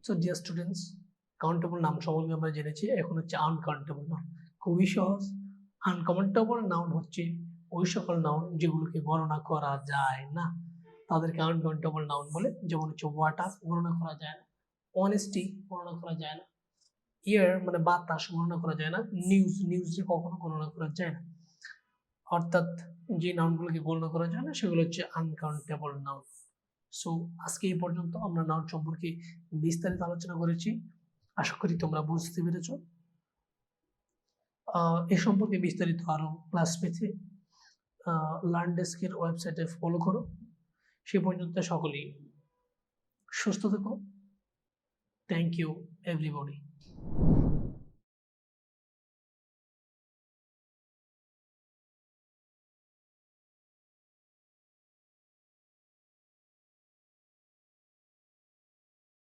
So dear students, countable noun সম্পর্কে আমরা জেনেছি। এখন হচ্ছে আনকাউন্টেবল নাউন। খুবই সহজ। আনকাউন্টেবল নাউন হচ্ছে ওই সকল নাউন যেগুলোকে গণনা করা যায় না, তাদেরকে আনকাউন্টেবল নাউন বলে। যেমন হচ্ছে ওয়াটার, গণনা করা যায় না। অনেস্টি, গণনা করা যায় না। ইয়ার মানে বাতাস, গণনা করা যায় না। নিউজ কখনো গণনা করা যায় না। অর্থাৎ যে নাউনগুলোকে গণনা করা যায় না সেগুলো হচ্ছে আনকাউন্টেবল নাউন। সো আজকে এই পর্যন্ত আমরা নাউন সম্পর্কে বিস্তারিত আলোচনা করেছি। আশা করি তোমরা বুঝতে পেরেছ। এ সম্পর্কে বিস্তারিত আরো ক্লাস পেতে লার্নডেস্কের ওয়েবসাইটে ফলো করো। সে পর্যন্ত সকলেই সুস্থ থেকো। Thank you everybody.